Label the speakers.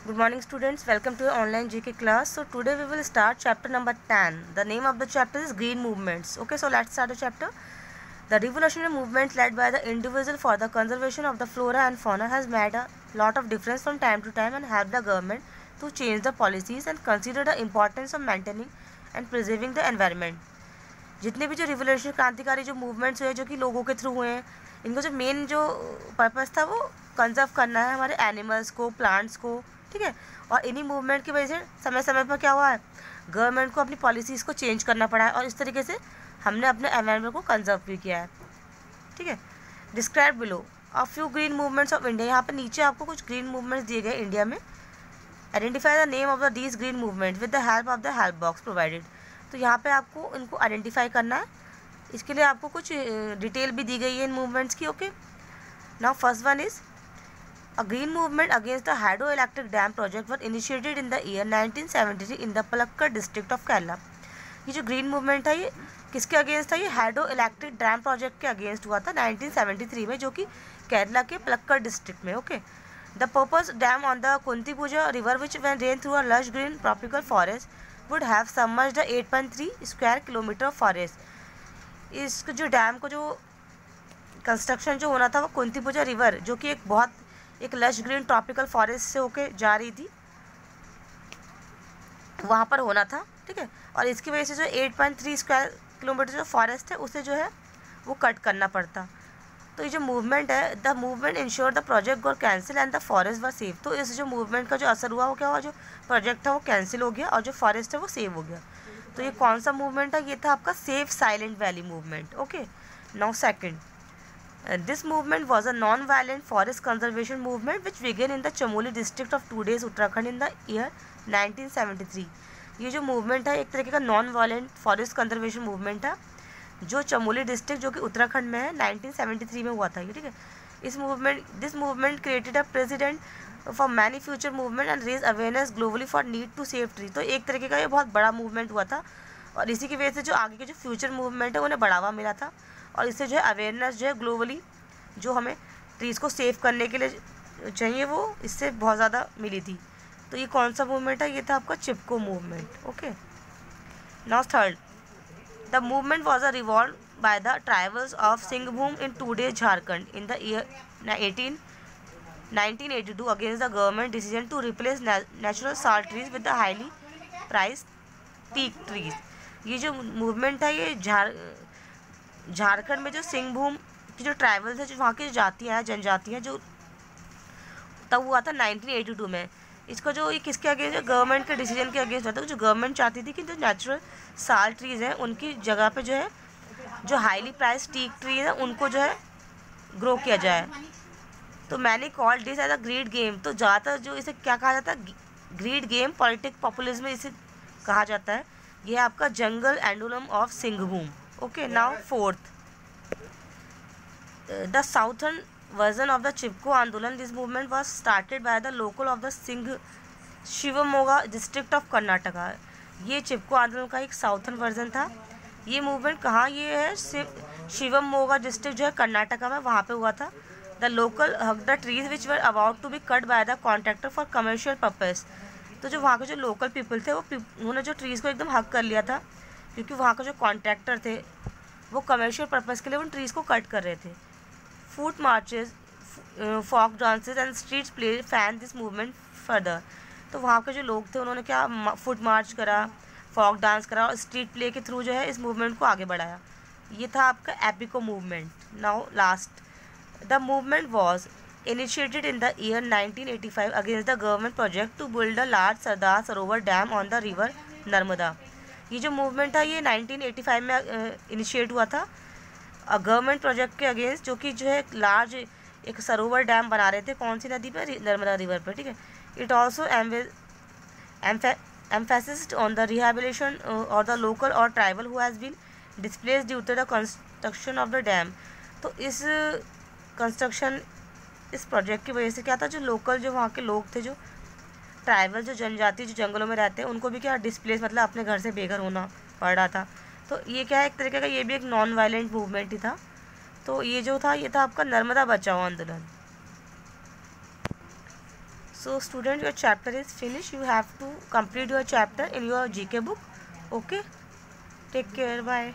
Speaker 1: Good morning students, welcome to your online GK class. So today we will start chapter number 10. The name of the chapter is Green Movements. Okay, so let's start the chapter. The revolutionary movement led by the individual for the conservation of the flora and fauna has made a lot of difference from time to time and helped the government to change the policies and consider the importance of maintaining and preserving the environment. जितने भी जो revolution क्रांतिकारी जो movements हुए जो कि लोगों के थ्रू हुए हैं, इनको जो मेन जो पर्पस था वो कंजर्व करना है हमारे एनिमल्स को, प्लांट्स को, ठीक है। और इन्हीं मूवमेंट की वजह से समय समय पर क्या हुआ है, गवर्नमेंट को अपनी पॉलिसीज़ को चेंज करना पड़ा है और इस तरीके से हमने अपने एनवायरनमेंट को कंजर्व भी किया है, ठीक है। Describe below a few green movements of India. यहाँ पर नीचे आपको कुछ ग्रीन मूवमेंट्स दिए गए इंडिया में। Identify the name of the these green movement with the help of the help box provided. तो यहाँ पे आपको इनको आइडेंटिफाई करना है, इसके लिए आपको कुछ डिटेल भी दी गई है इन मूवमेंट्स की। Okay, now first one is a green movement against the hydro electric dam project were initiated in the year 1973 in the Palakkad district of Kerala. ये जो ग्रीन मूवमेंट है ये किसके अगेंस्ट था, ये हाइड्रो इलेक्ट्रिक डैम प्रोजेक्ट के against हुआ था 1973 में, जो कि केरला के पलक्कड़ डिस्ट्रिक्ट में। Okay, the purpose dam on the Kunthipuzha river which when ran through a lush green tropical forest would have submerged 8.3 square kilometre of forest. इस जो डैम को जो कंस्ट्रक्शन जो होना था वो कुंतीपुजा रिवर, जो कि एक लश ग्रीन ट्रॉपिकल फॉरेस्ट से होके जा रही थी, वहाँ पर होना था, ठीक है। और इसकी वजह से जो 8.3 स्क्वायर किलोमीटर जो फॉरेस्ट है उसे जो है वो कट करना पड़ता। तो ये जो मूवमेंट है, the movement ensure the project got cancel and the forest were save. तो इस जो मूवमेंट का जो असर हुआ वो क्या हुआ, जो प्रोजेक्ट था वो कैंसिल हो गया और जो फॉरेस्ट है वो सेव हो गया। तो ये कौन सा मूवमेंट है, ये था आपका save silent valley movement. Okay, now second, this movement was a non violent forest conservation movement which began in the Chamoli district of today's Uttarakhand in the year 1973। ये जो मूवमेंट है एक तरीके का non violent forest conservation movement है जो Chamoli district जो कि उत्तराखंड में है 1973 में हुआ था ये, ठीक है। This movement created a precedent for many future movement and raise awareness globally for need to save tree. तो एक तरीके का ये बहुत बड़ा मूवमेंट हुआ था और इसी की वजह से जो आगे के जो फ्यूचर मूवमेंट है उन्हें बढ़ावा मिला था और इससे जो है अवेयरनेस जो है ग्लोबली जो हमें ट्रीज़ को सेव करने के लिए चाहिए वो इससे बहुत ज़्यादा मिली थी। तो ये कौन सा मूवमेंट है, ये था आपका Chipko movement. Okay, now third, the movement was a revolt by the tribals of Singhbhum in today's Jharkhand in the year 1982 against the government decision to replace natural salt trees with the highly priced teak trees। ये जो movement है ये झारखंड में जो सिंहभूम की जो tribals है, जो वहाँ की जातियाँ हैं, जनजातियाँ, जो तब हुआ था 1982 में। इसको जो ये किसके अगेंस्ट, गवर्नमेंट के डिसीजन के अगेंस्ट हुआ था। जो गवर्नमेंट चाहती थी कि जो नेचुरल साल्ट ट्रीज़ हैं उनकी जगह पे जो है जो हाईली प्राइस टीक ट्री है उनको जो है ग्रो किया जाए। तो मैंने call this as a greed game. तो ज़्यादातर जो इसे क्या कहा जाता है, ग्रीड गेम, पॉलिटिक पॉपुलिज्म इसे कहा जाता है। ये आपका Jungle Andolan of Singhbhum. Okay, now fourth, the southern version of the Chipko Andolan. This movement was started by the local of the Shivamogga district of Karnataka. ये चिपको आंदोलन का एक साउथर्न वर्जन था। ये मूवमेंट कहाँ, ये है शिवमोगा डिस्ट्रिक्ट जो है कर्नाटका में, वहाँ पे हुआ था। The local hug the trees which were about to be cut by the contractor for commercial purpose. तो जो वहाँ के जो लोकल पीपल थे उन्होंने जो ट्रीज़ को एकदम हक कर लिया था, क्योंकि वहाँ के जो कॉन्ट्रैक्टर थे वो कमर्शियल पर्पस के लिए उन ट्रीज़ को कट कर रहे थे। Foot marches, folk dances and street play fan this movement further. तो वहाँ के जो लोग थे उन्होंने क्या, फुट मार्च करा, फॉक डांस करा और स्ट्रीट प्ले के थ्रू जो है इस मूवमेंट को आगे बढ़ाया। ये था आपका Appiko movement. Now last, the movement was initiated in the year 1985 against the government project to build a large Sardar Sarovar dam on the river Narmada. ये जो मूवमेंट है ये 1985 में इनिशिएट हुआ था गवर्नमेंट प्रोजेक्ट के अगेंस्ट, जो कि जो है लार्ज एक सरोवर डैम बना रहे थे। कौन सी नदी पर, नर्मदा रिवर पर, ठीक है। It also emphasized on the rehabilitation or the local or tribal who has been displaced due to the construction of the dam। तो इस कंस्ट्रक्शन, इस प्रोजेक्ट की वजह से क्या था, जो लोकल जो वहाँ के लोग थे, जो ट्राइबल जो जनजाति जो जंगलों में रहते हैं उनको भी क्या डिस्प्लेस, मतलब अपने घर से बेघर होना पड़ रहा था। तो ये क्या है, एक तरीके का ये भी एक नॉन वायलेंट मूवमेंट ही था। तो ये जो था ये था आपका नर्मदा बचाओ आंदोलन। So students, your chapter is finished. You have to complete your chapter in your GK book. Okay, take care, bye.